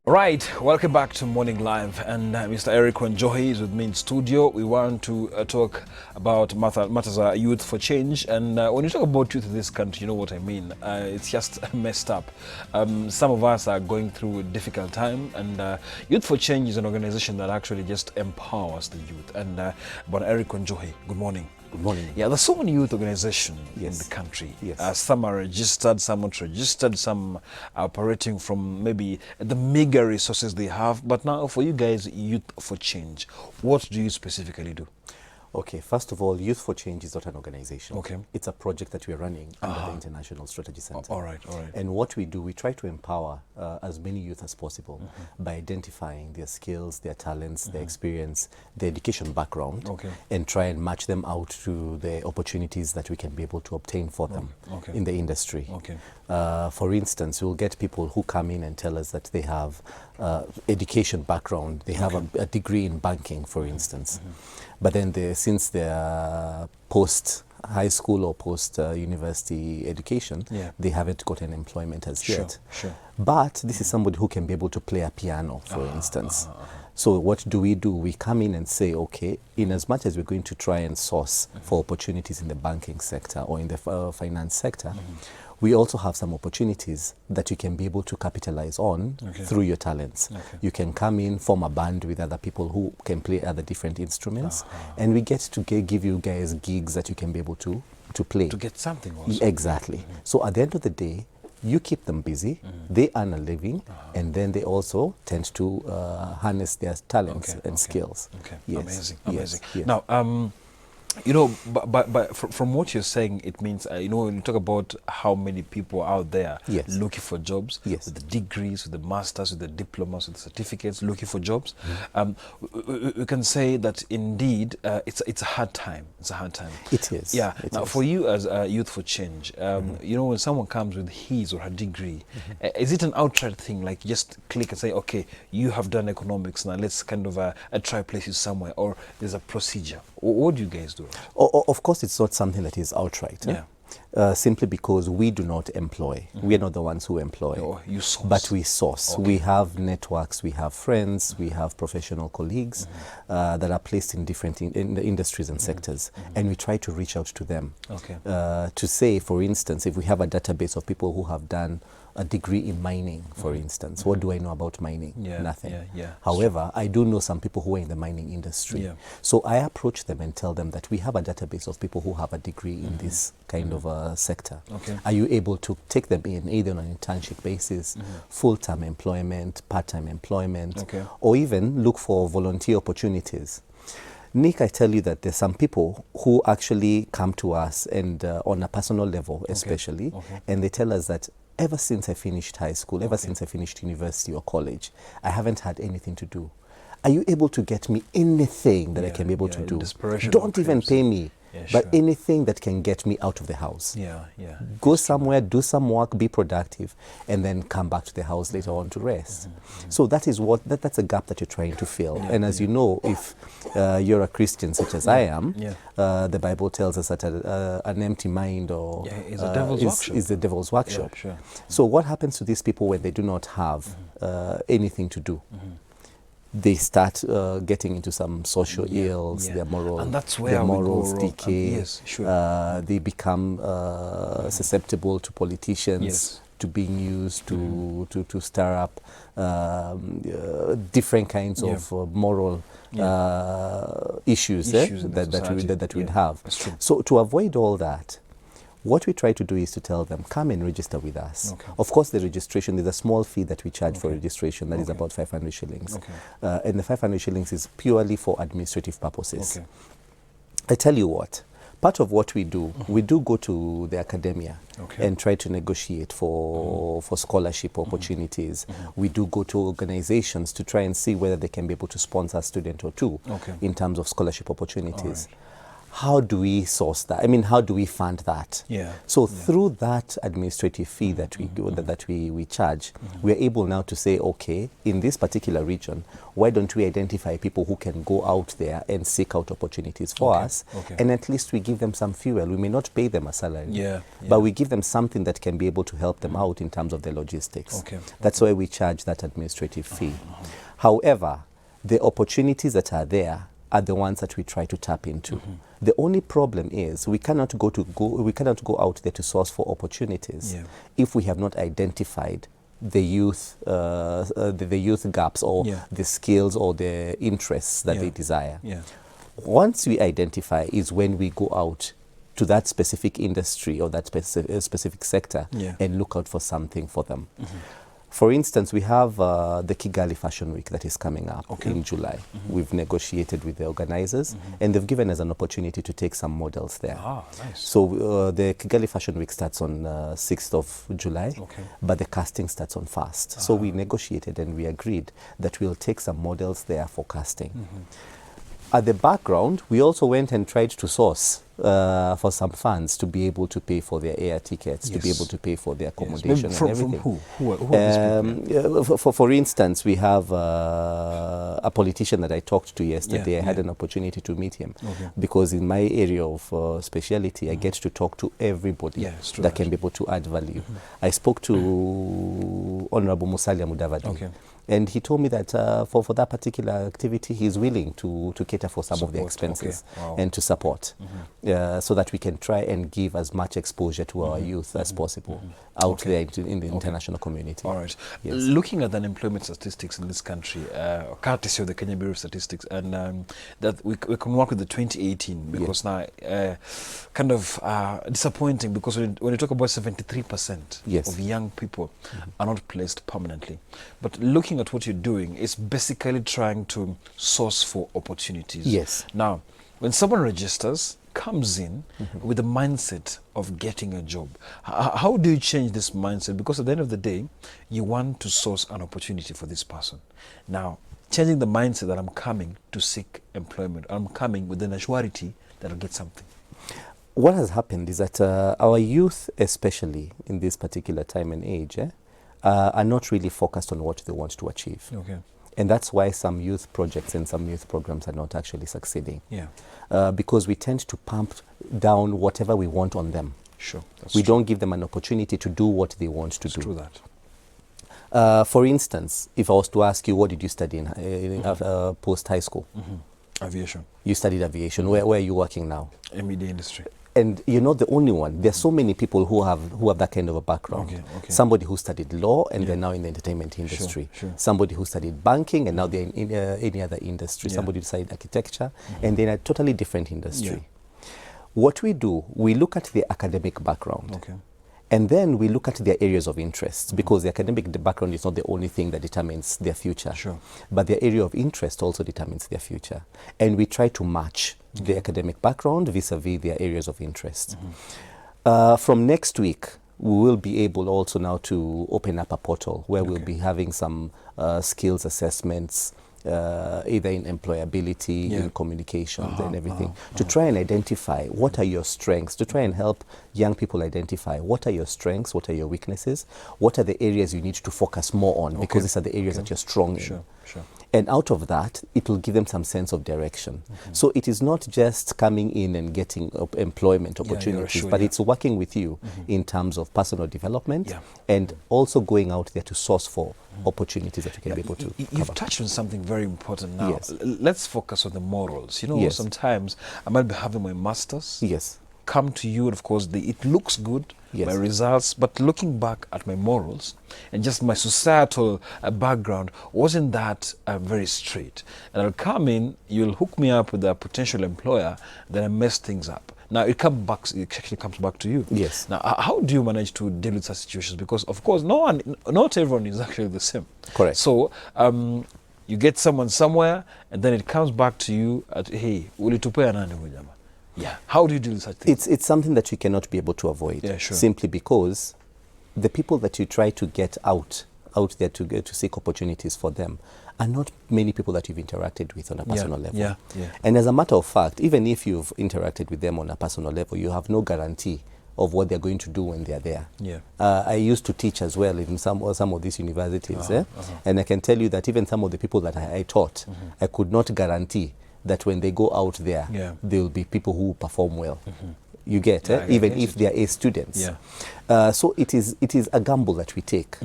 Right, welcome back to Morning Live, and Mr. Eric Wanjohi is with me in studio. We want to talk about matters of youth for change, and when you talk about youth in this country, you know what I mean. It's just messed up. Some of us are going through a difficult time, and Youth for Change is an organization that actually just empowers the youth. And but Eric Wanjohi, good morning. Good morning. Yeah, there's so many youth organizations in the country. Yes. Some are registered, some not registered, some are operating from maybe the meager resources they have. But now for you guys, Youth for Change, what do you specifically do? Okay, first of all, Youth for Change is not an organization. Okay. It's a project that we're running under the International Strategy Center. All right, all right. And what we do, we try to empower as many youth as possible by identifying their skills, their talents, their experience, their education background, and try and match them out to the opportunities that we can be able to obtain for them in the industry. For instance, we'll get people who come in and tell us that they have education background, they have a degree in banking, for instance. But then since they're post-high school or post-university education, they haven't gotten employment as yet. But this is somebody who can be able to play a piano, for instance. So what do? We come in and say, okay, in as much as we're going to try and source for opportunities in the banking sector or in the finance sector, we also have some opportunities that you can be able to capitalize on through your talents. You can come in, form a band with other people who can play other different instruments, and we get to give you guys gigs that you can be able to play. To get something also. Exactly. So at the end of the day, you keep them busy, they earn a living, and then they also tend to harness their talents and skills. Amazing, amazing. Now, you know, but from what you're saying, it means, you know, when you talk about how many people out there looking for jobs, with the degrees, with the masters, with the diplomas, with the certificates, looking for jobs, we can say that indeed it's a hard time. It's a hard time. It is. Yeah. Now, for you as Youth for Change, you know, when someone comes with his or her degree, is it an outright thing, like just click and say, okay, you have done economics, now let's kind of try place you somewhere, or there's a procedure? What do you guys do? Of course, it's not something that is outright. Simply because we do not employ. We are not the ones who employ. You source. But we source. We have networks, we have friends, we have professional colleagues that are placed in different in the industries and sectors. And we try to reach out to them. To say, for instance, if we have a database of people who have done a degree in mining, for instance. What do I know about mining? Nothing. However, I do know some people who are in the mining industry. So I approach them and tell them that we have a database of people who have a degree in this kind of a sector. Are you able to take them in either on an internship basis, full-time employment, part-time employment, or even look for volunteer opportunities? Nick, I tell you that there's some people who actually come to us and on a personal level especially, and they tell us that ever since I finished high school, ever since I finished university or college, I haven't had anything to do. Are you able to get me anything that I can be able to do? Don't even pay me, but anything that can get me out of the house. Go somewhere, do some work, be productive, and then come back to the house later on to rest. So that is that's a gap that you're trying to fill. And as you know, if you're a Christian such as I am, the Bible tells us that an empty mind is the devil's workshop. So what happens to these people when they do not have anything to do? They start getting into some social ills, their morals decay, they become susceptible to politicians, to being used to stir up different kinds of moral issues that we'd have. So to avoid all that, what we try to do is to tell them, come and register with us. Of course, the registration, there's a small fee that we charge for registration, that is about 500 shillings. And the 500 shillings is purely for administrative purposes. I tell you what, part of what we do go to the academia and try to negotiate for scholarship opportunities. We do go to organizations to try and see whether they can be able to sponsor a student or two in terms of scholarship opportunities. how do we source that? I mean, how do we fund that? Yeah. So through that administrative fee that we we charge, we are able now to say, okay, in this particular region, why don't we identify people who can go out there and seek out opportunities for us, and at least we give them some fuel. We may not pay them a salary, but we give them something that can be able to help them out in terms of the logistics. That's why we charge that administrative fee. However, the opportunities that are there are the ones that we try to tap into. The only problem is we cannot go out there to source for opportunities if we have not identified the youth gaps or the skills or the interests that they desire. Once we identify is when we go out to that specific industry or that specific sector and look out for something for them. For instance, we have the Kigali Fashion Week that is coming up in July. We've negotiated with the organizers and they've given us an opportunity to take some models there. Nice. So the Kigali Fashion Week starts on 6th of July, but the casting starts on 1st. So we negotiated and we agreed that we'll take some models there for casting. At the background, we also went and tried to source for some funds to be able to pay for their air tickets, to be able to pay for their accommodation and everything. From who are these people? For instance, we have a politician that I talked to yesterday. I had an opportunity to meet him because in my area of speciality, I get to talk to everybody that can be able to add value. I spoke to Honorable Musalia Mudavadi. And he told me that for that particular activity, he's willing to cater for some of the expenses and to support so that we can try and give as much exposure to our youth as possible out there in the international community. All right. Looking at the unemployment statistics in this country, courtesy of the Kenya Bureau of Statistics, and that we can work with the 2018 because now kind of disappointing because when you talk about 73% of young people are not placed permanently. But looking at what you're doing, it's basically trying to source for opportunities. Now, when someone registers, comes in with the mindset of getting a job, how do you change this mindset? Because at the end of the day, you want to source an opportunity for this person. Now, changing the mindset that I'm coming to seek employment, I'm coming with the assurity that I'll get something. What has happened is that our youth, especially in this particular time and age, are not really focused on what they want to achieve. And that's why some youth projects and some youth programs are not actually succeeding. Because we tend to pump down whatever we want on them. We don't give them an opportunity to do what they want to do. True that. For instance, if I was to ask you, what did you study in post-high school? Aviation. You studied aviation. Where are you working now? In media industry. And you're not the only one. There's so many people who have that kind of a background. Somebody who studied law and they're now in the entertainment industry. Somebody who studied banking and now they're in any other industry. Somebody who studied architecture and they're in a totally different industry. What we do, we look at the academic background. And then we look at their areas of interest because the academic background is not the only thing that determines their future. But their area of interest also determines their future. And we try to match the academic background vis-a-vis their areas of interest. From next week, we will be able also now to open up a portal where we'll be having some skills assessments, either in employability, in communications and everything, to try and identify what are your strengths, to try and help young people identify what are your strengths, what are your weaknesses, what are the areas you need to focus more on, because these are the areas that you're strong in. And out of that, it will give them some sense of direction. So it is not just coming in and getting employment opportunities, but it's working with you in terms of personal development and also going out there to source for opportunities that you can be able to You've touched on something very important now. Let's focus on the morals. You know, sometimes I might be having my master's. Come to you, and of course, it looks good, my results, but looking back at my morals and just my societal background, wasn't that very straight. And I'll come in, you'll hook me up with a potential employer, then I mess things up. Now, it actually comes back to you. Now, how do you manage to deal with such situations? Because, of course, not everyone is actually the same. So, you get someone somewhere, and then it comes back to you at, hey, ulitupea nani hujama? How do you deal with such things? It's something that you cannot be able to avoid, simply because the people that you try to get out there to seek opportunities for them are not many people that you've interacted with on a personal level. Yeah. And as a matter of fact, even if you've interacted with them on a personal level, you have no guarantee of what they're going to do when they're there. Yeah. I used to teach as well in some of these universities, and I can tell you that even some of the people that I taught, I could not guarantee that when they go out there, there will be people who perform well. You get, even if they are A students. So it is a gamble that we take.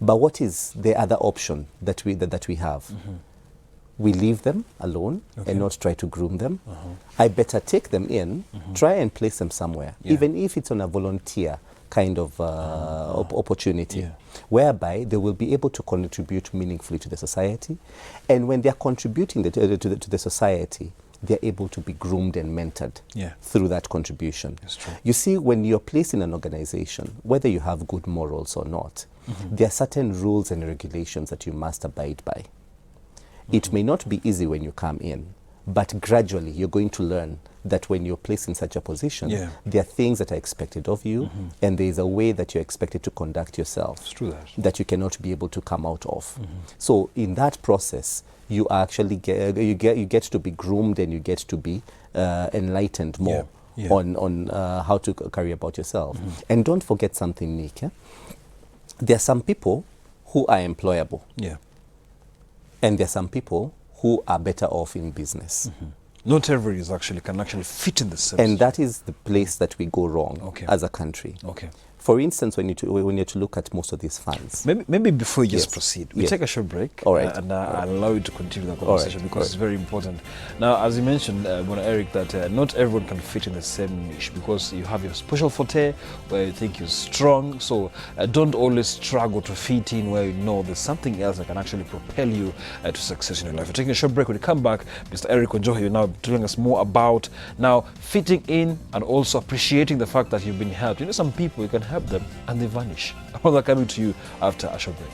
But what is the other option that we have? We leave them alone and not try to groom them. I better take them in, try and place them somewhere, even if it's on a volunteer kind of opportunity, whereby they will be able to contribute meaningfully to the society. And when they're contributing to the society, they're able to be groomed and mentored through that contribution. That's true. You see, when you're placed in an organization, whether you have good morals or not, there are certain rules and regulations that you must abide by. It may not be easy when you come in, but gradually you're going to learn that when you're placed in such a position, there are things that are expected of you, and there is a way that you're expected to conduct yourself. It's true that you cannot be able to come out of. So in that process, you actually get to be groomed, and you get to be enlightened more on how to carry about yourself. And don't forget something, Nick. There are some people who are employable. And there are some people who are better off in business. Not everybody can actually fit in the system. And that is the place that we go wrong as a country. For instance, when you to look at most of these funds. Maybe before you just proceed, we take a short break. All right. And I'll allow you to continue the conversation because it's very important. Now, as you mentioned, Eric, that not everyone can fit in the same niche because you have your special forte where you think you're strong. So don't always struggle to fit in where you know there's something else that can actually propel you to success in your life. We're taking a short break. When we come back, Mr. Eric Wanjohi will now be telling us more about now fitting in and also appreciating the fact that you've been helped. You know, some people, you can help them and they vanish. All that coming to you after a short break.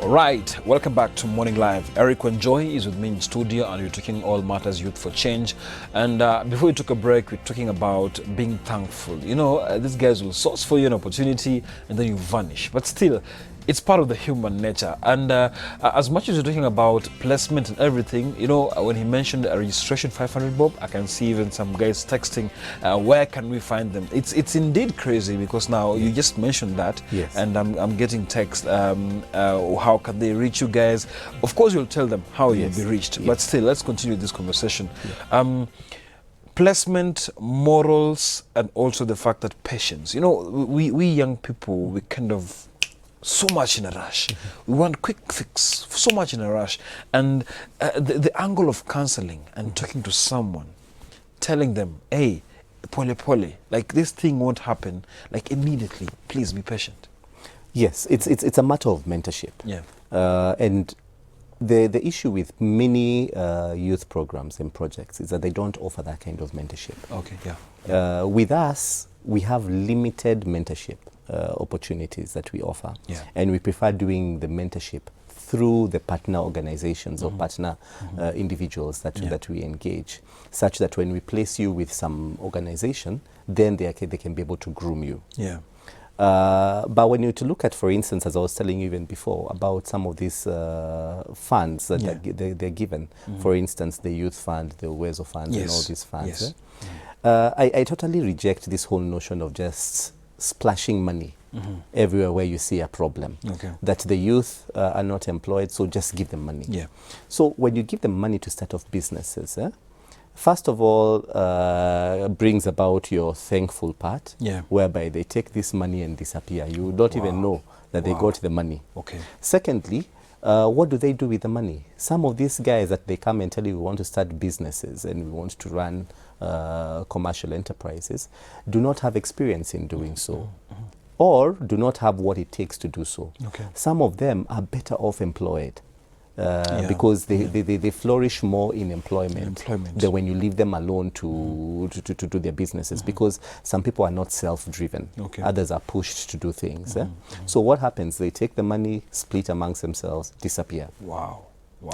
Right, welcome back to Morning Live. Eric Wanjohi is with me in studio and we're talking all matters youth for change. And before we took a break, we're talking about being thankful. You know, these guys will source for you an opportunity and then you vanish. But still, it's part of the human nature. And as much as you're talking about placement and everything, you know, when he mentioned a registration 500 bob, I can see even some guys texting, where can we find them? It's indeed crazy because now you just mentioned that, and I'm getting text, how can they reach you guys? Of course, you'll tell them how you'll be reached, but still, let's continue this conversation. Placement, morals, and also the fact that patience. You know, we young people, we kind of so much in a rush. We want quick fix, so much in a rush. And the angle of counseling and talking to someone, telling them, hey, pole, like this thing won't happen, like immediately, please be patient. Yes, it's a matter of mentorship. And the issue with many youth programs and projects is that they don't offer that kind of mentorship. With us, we have limited mentorship opportunities that we offer, and we prefer doing the mentorship through the partner organizations or partner individuals that we engage, such that when we place you with some organization, then they can be able to groom you. But when you to look at, for instance, as I was telling you even before, about some of these funds that they're given, for instance, the youth fund, the Uwezo fund, and all these funds, I totally reject this whole notion of just splashing money everywhere where you see a problem. That the youth are not employed, so just give them money. So when you give them money to start off businesses, first of all, brings about your thankful part, whereby they take this money and disappear. You don't even know that they got the money. Secondly, what do they do with the money? Some of these guys that they come and tell you we want to start businesses and we want to run commercial enterprises do not have experience in doing so. or do not have what it takes to do so. Okay. Some of them are better off employed. Because they flourish more in employment than when you leave them alone to do their businesses, because some people are not self-driven. Okay. Others are pushed to do things. So what happens? They take the money, split amongst themselves, disappear. Wow.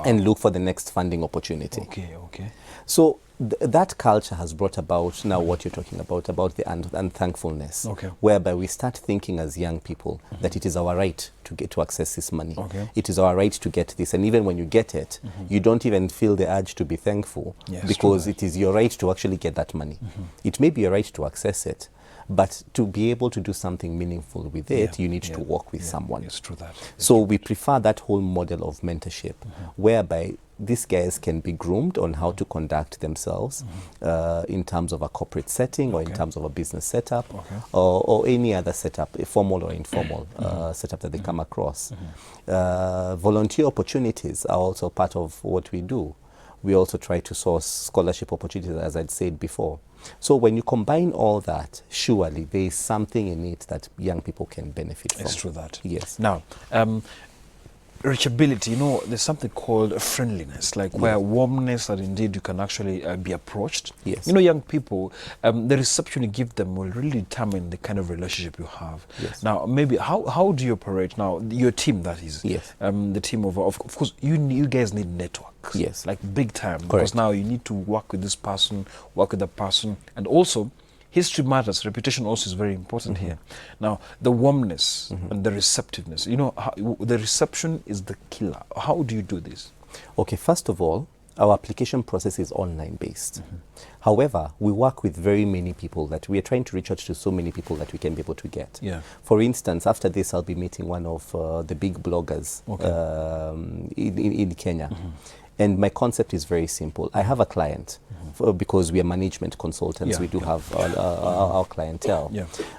And look for the next funding opportunity. Okay. So that culture has brought about now what you're talking about the unthankfulness, whereby we start thinking as young people that it is our right to get to access this money. It is our right to get this, and even when you get it, you don't even feel the urge to be thankful, because it is your right to actually get that money. It may be your right to access it, but to be able to do something meaningful with it, you need to work with someone. It's true that. So we prefer that whole model of mentorship, whereby these guys can be groomed on how to conduct themselves in terms of a corporate setting or in terms of a business setup or any other setup, formal or informal setup that they come across. Volunteer opportunities are also part of what we do. We also try to source scholarship opportunities, as I'd said before. So when you combine all that, surely there is something in it that young people can benefit from. It's true that. Yes. Now, reachability, there's something called friendliness, like where warmness that indeed you can actually be approached. Yes. Young people, the reception you give them will really determine the kind of relationship you have. Yes. Now, maybe how do you operate now? Your team, that is. Yes. The team of course, you guys need networks. Yes. Like big time. Correct. Because now you need to work with this person, work with that person, and also history matters. Reputation also is very important here. Now, the warmness and the receptiveness. The reception is the killer. How do you do this? Okay, first of all, our application process is online based. However, we work with very many people that we are trying to reach out to, so many people that we can be able to get. Yeah. For instance, after this, I'll be meeting one of the big bloggers in Kenya. And my concept is very simple. I have a client because we are management consultants. We do have our clientele.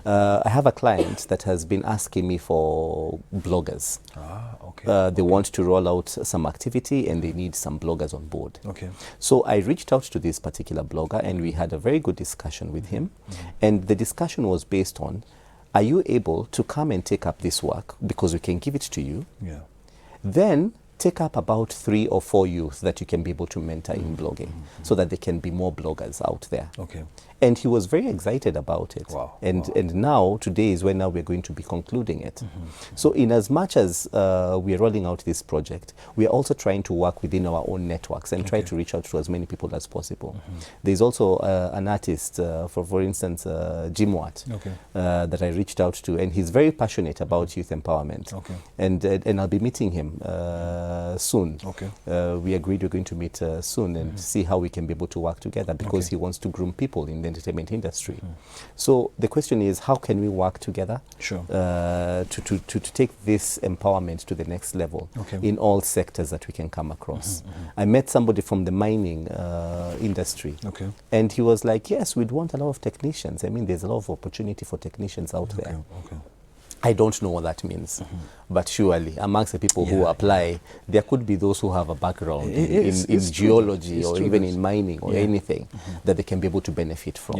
I have a client that has been asking me for bloggers. They want to roll out some activity and they need some bloggers on board. So I reached out to this particular blogger and we had a very good discussion with him. And the discussion was based on, are you able to come and take up this work, because we can give it to you? Then take up about 3 or 4 youth that you can be able to mentor in blogging, so that there can be more bloggers out there. And he was very excited about it. And now, today is when now we're going to be concluding it. So in as much as we are rolling out this project, we are also trying to work within our own networks and try to reach out to as many people as possible. There's also an artist, for instance, Jim Watt, that I reached out to, and he's very passionate about youth empowerment. And I'll be meeting him soon. We agreed we're going to meet soon and see how we can be able to work together, because he wants to groom people in the entertainment industry. So the question is, how can we work together to take this empowerment to the next level in all sectors that we can come across? I met somebody from the mining industry, and he was like, yes, we'd want a lot of technicians. I mean, there's a lot of opportunity for technicians out there. I don't know what that means, but surely amongst the people who apply, there could be those who have a background in geology or even in mining or anything that they can be able to benefit from.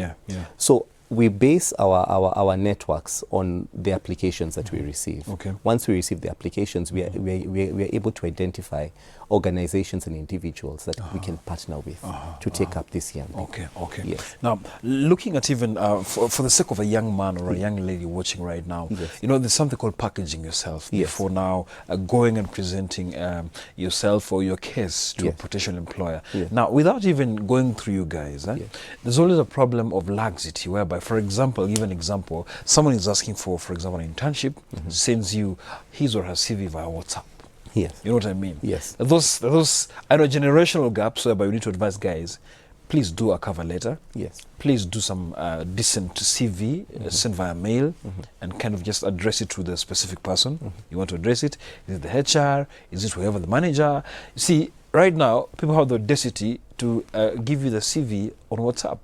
So we base our networks on the applications that we receive. Once we receive the applications, we are able to identify organizations and individuals that we can partner with to take up this young people. Yes. Now, looking at even for the sake of a young man or a young lady watching right now, there's something called packaging yourself before now going and presenting yourself or your case to a potential employer. Now, without even going through you guys, there's always a problem of laxity, whereby, for example, give an example, someone is asking for example, an internship, sends you his or her CV via WhatsApp. Yes. You know what I mean? Yes. Those I know, generational gaps whereby we need to advise guys, please do a cover letter. Yes. Please do some decent CV, send via mail, and kind of just address it to the specific person. You want to address it. Is it the HR? Is it whoever the manager? You see, right now, people have the audacity to give you the CV on WhatsApp.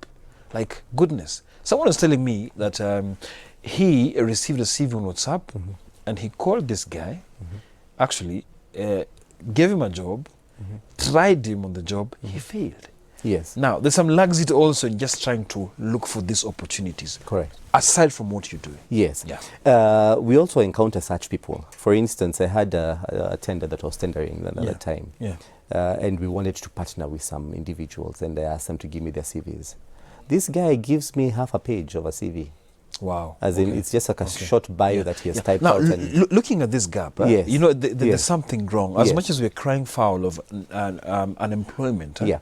Like, goodness. Someone was telling me that he received a CV on WhatsApp, and he called this guy, actually gave him a job, tried him on the job, he failed. Yes. Now, there's some laxity also in just trying to look for these opportunities. Correct. Aside from what you do. Yes. Yeah. We also encounter such people. For instance, I had a tender that was tendering another time. Yeah. And we wanted to partner with some individuals, and I asked them to give me their CVs. This guy gives me half a page of a CV. Wow. As in, it's just like a short bio that he has typed out. Now, looking at this gap, Yes. you know, there's something wrong. As Yes. much as we're crying foul of unemployment, Yeah.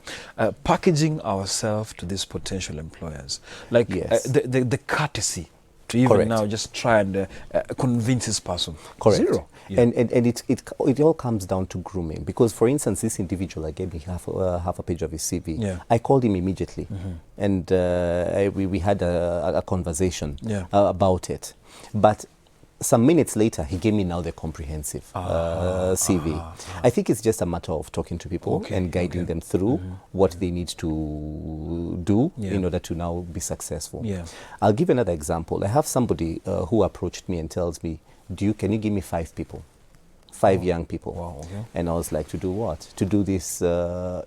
packaging ourselves to these potential employers, like Yes. the courtesy to even Correct. now just try and convince this person. Correct. Zero. Yeah. And it all comes down to grooming. Because, for instance, this individual, I gave me half a page of his CV. Yeah. I called him immediately, and we had a conversation about it. But some minutes later, he gave me now the comprehensive CV. I think it's just a matter of talking to people and guiding them through what they need to do in order to now be successful. Yeah. I'll give another example. I have somebody who approached me and tells me, can you give me 5 people? 5 young people. Wow, okay. And I was like, to do what? To do these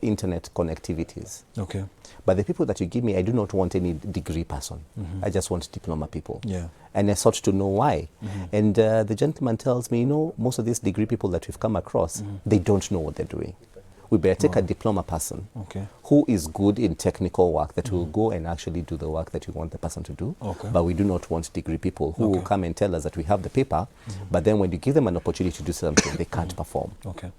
internet connectivities. Okay. But the people that you give me, I do not want any degree person. I just want diploma people. Yeah. And I sought to know why. And the gentleman tells me, most of these degree people that we've come across, they don't know what they're doing. We better take a diploma person who is good in technical work that will go and actually do the work that we want the person to do. But we do not want degree people who will come and tell us that we have the paper, but then when you give them an opportunity to do something, they can't perform. Okay.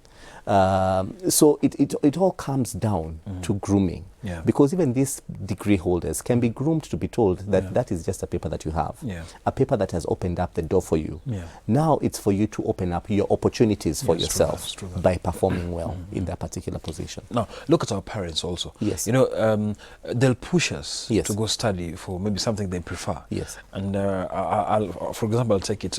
So it all comes down to grooming. Yeah. Because even these degree holders can be groomed to be told that that is just a paper that you have. Yeah. A paper that has opened up the door for you. Yeah. Now it's for you to open up your opportunities for Yes, yourself true that. by performing well in that particular position. Now, look at our parents also. Yes. You know, they'll push us Yes. to go study for maybe something they prefer. Yes. And for example, I'll take it,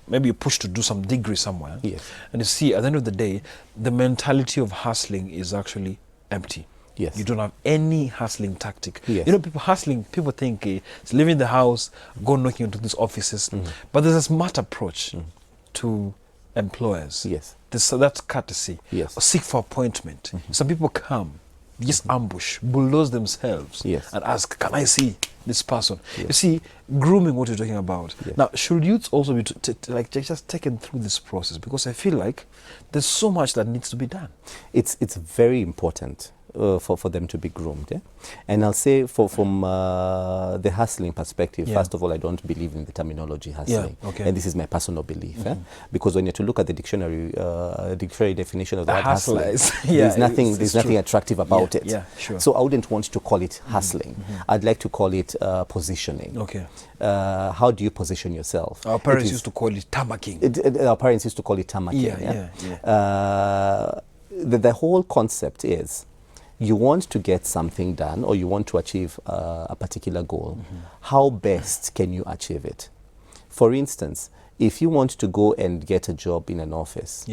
maybe you push to do some degree somewhere. Yes. And you see, at the end of the day, the mentality of hustling is actually empty. Yes. You don't have any hustling tactic. Yes. You know, people think it's leaving the house, go knocking into these offices. But there's a smart approach to employers. Yes. That's courtesy. Yes. Or seek for appointment. Some people come, just ambush, bulldoze themselves, Yes. and ask, can I see this person? Yes. You see, grooming, what you're talking about. Yes. Now, should youths also be just taken through this process? Because I feel like there's so much that needs to be done. It's very important for them to be groomed. Yeah? And I'll say from the hustling perspective, first of all, I don't believe in the terminology hustling. Yeah, okay. And this is my personal belief. Because when you're to look at the dictionary definition of the word hustler hustling, is- there's yeah, nothing, it's there's nothing true. attractive about it. Yeah, sure. So I wouldn't want to call it hustling. I'd like to call it positioning. Okay. How do you position yourself? Our parents used to call it tamaking. Our parents used to call it tamaking. The whole concept is you want to get something done or you want to achieve a particular goal. How best can you achieve it? For instance, if you want to go and get a job in an office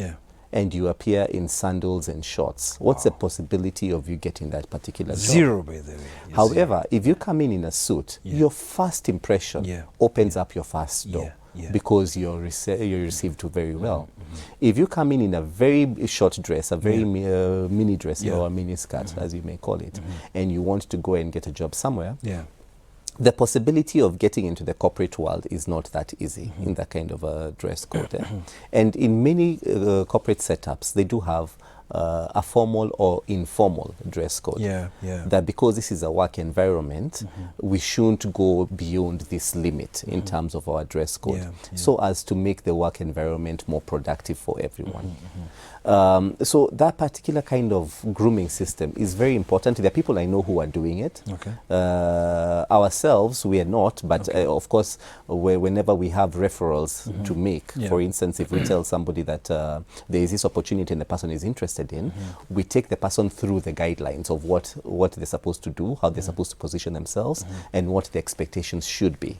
and you appear in sandals and shorts, what's the possibility of you getting that particular job? Zero, by the way. However, if you come in a suit, your first impression opens up your first door. Because you're received very well. If you come in a very short dress, a very mini dress or a mini skirt, as you may call it, and you want to go and get a job somewhere, the possibility of getting into the corporate world is not that easy in that kind of a dress code. And in many corporate setups, they do have a formal or informal dress code. That because this is a work environment, we shouldn't go beyond this limit in terms of our dress code, so as to make the work environment more productive for everyone. So that particular kind of grooming system is very important. There are people I know who are doing it. Ourselves, we are not, but of course, whenever we have referrals to make, for instance, if we tell somebody that there is this opportunity and the person is interested in, we take the person through the guidelines of what they're supposed to do, how they're supposed to position themselves, and what the expectations should be.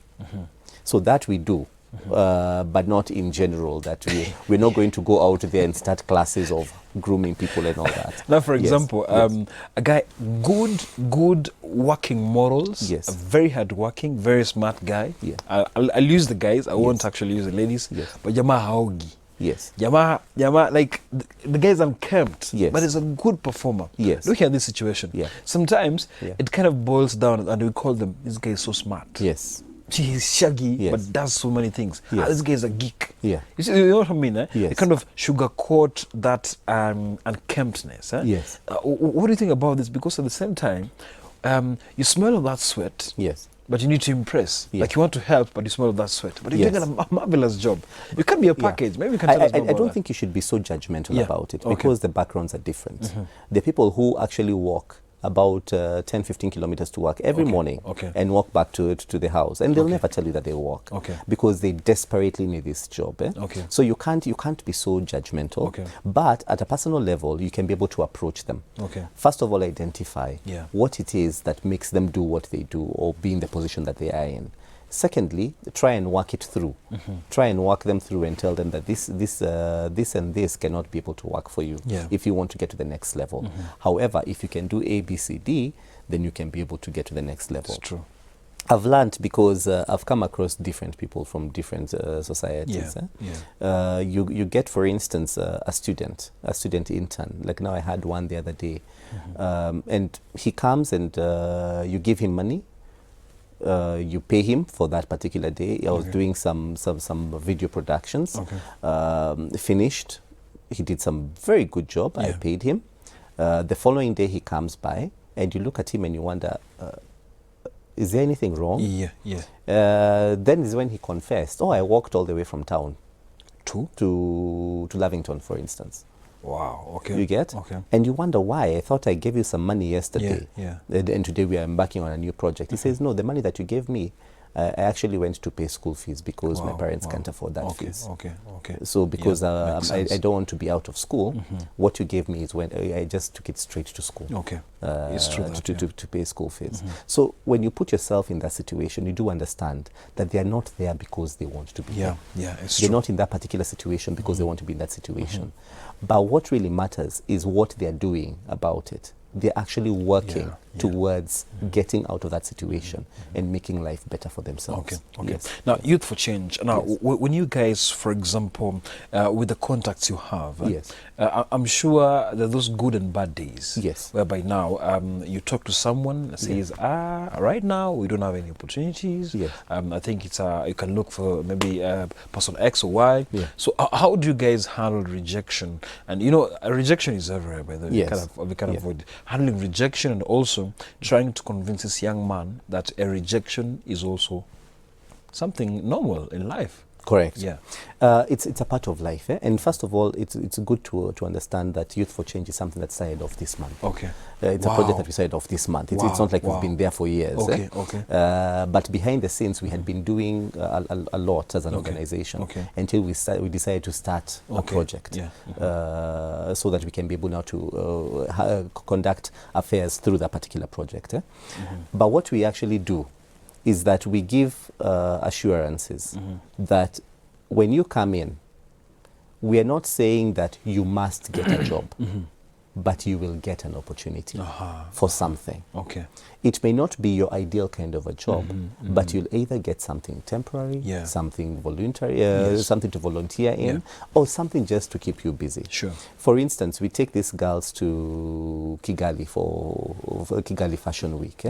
So that we do. But not in general, that we're not going to go out there and start classes of grooming people and all that. Now, for example, a guy, good working morals, a very hardworking, very smart guy. I'll use the guys, I won't actually use the ladies, but jamaa haogi. Yes. Yama, like the guy's unkempt, Yes. but he's a good performer. Yes. Look at this situation. Yeah. Sometimes Yeah. it kind of boils down, and we call them, this guy is so smart. Yes. He's shaggy, Yes. but does so many things. Yes. This guy is a geek. Yeah. You see, you know what I mean? Yes. They kind of sugarcoat that unkemptness. Yes. What do you think about this? Because at the same time, you smell of that sweat. Yes. But you need to impress. Yeah. Like you want to help, but you smell of that sweat. But you're Yes. doing a marvelous job. You can be a package. Maybe you can tell us more I about don't that. think you should be so judgmental Yeah. about it Okay. because the backgrounds are different. The people who actually walk about 10, 15 kilometers to work every Okay. morning Okay. and walk back to the house, and they'll Okay. never tell you that they walk Okay. because they desperately need this job. Okay. So you can't be so judgmental. Okay. But at a personal level, you can be able to approach them. Okay. First of all, identify Yeah. what it is that makes them do what they do or be in the position that they are in. Secondly, try and work it through. Try and work them through and tell them that this and this cannot be able to work for you Yeah. if you want to get to the next level. However, if you can do A, B, C, D, then you can be able to get to the next level. It's true. I've learned because I've come across different people from different societies. Yeah. You get, for instance, a student intern. Like now I had one the other day. And he comes and you give him money. You pay him for that particular day. I was doing some video productions. Finished. He did some very good job. I paid him. The following day he comes by and you look at him and you wonder, is there anything wrong? Yeah. Then is when he confessed, I walked all the way from town To? to Lavington, for instance. Wow. Okay. You get? Okay. And you wonder why. I thought I gave you some money yesterday. Yeah. And today we are embarking on a new project. He says, no, the money that you gave me, I actually went to pay school fees because my parents can't afford that fees. Okay. So because I don't want to be out of school, what you gave me is when I just took it straight to school. Okay. It's true To pay school fees. So when you put yourself in that situation, you do understand that they are not there because they want to be there. Yeah, it's They're true. not in that particular situation because they want to be in that situation. But what really matters is what they're doing about it. They're actually working towards getting out of that situation and making life better for themselves. Okay. Yes. Now, Youth for Change. Now, Yes. when you guys, for example, with the contacts you have, Yes. I'm sure there are those good and bad days. Yes. Whereby now you talk to someone that says, right now we don't have any opportunities. Yes. I think it's you can look for maybe person X or Y. Yeah. So how do you guys handle rejection? And rejection is everywhere. By the way, Yes. we can avoid handling rejection and also trying to convince this young man that a rejection is also something normal in life. Correct. Yeah. It's a part of life. And first of all, it's good to understand that Youth for Change is something that started off this month. Okay. It's a project that we started off this month. It's not like we've been there for years. Okay. But behind the scenes, we had been doing a lot as an organization until we decided to start a project so that we can be able now to conduct affairs through that particular project. But what we actually do is that we give assurances that when you come in, we are not saying that you must get a job, but you will get an opportunity for something. Okay. It may not be your ideal kind of a job, but you'll either get something temporary, something voluntary, something to volunteer in, or something just to keep you busy. Sure. For instance, we take these girls to Kigali for Kigali Fashion Week.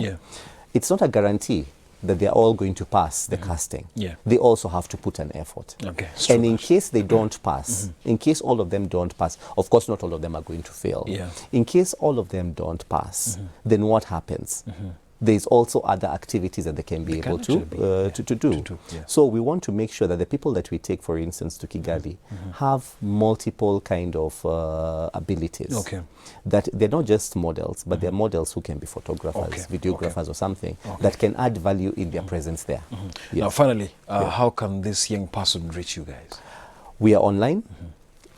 It's not a guarantee that they're all going to pass the casting. They also have to put an effort. Okay. And in case they don't pass, in case all of them don't pass, of course not all of them are going to fail. In case all of them don't pass, then what happens? There's also other activities that they can be able to do. So we want to make sure that the people that we take, for instance, to Kigali have multiple kind of abilities. That they're not just models, but they're models who can be photographers, videographers or something that can add value in their presence there. Now finally, how can this young person reach you guys? We are online.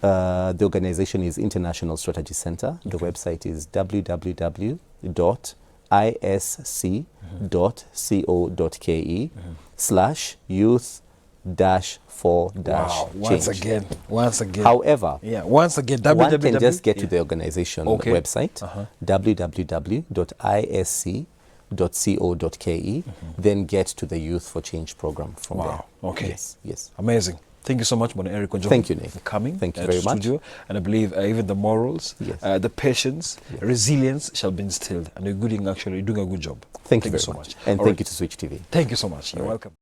The organization is International Strategy Center. The website is www.isc.co.ke/youth-for-change. Once again. However, once again, one can just get to the organization website, www.isc.co.ke, then get to the Youth for Change program from there. Okay. Yes. Amazing. Thank you so much, Bwana Eric Wanjohi. Thank you, Nick. For coming. Thank you to very the much. studio. And I believe even the morals, Yes. the patience, Yes. resilience shall be instilled. And you're doing a good job. Thank you very so much. much. And All thank right. you to Switch TV. Thank you so much. You're welcome.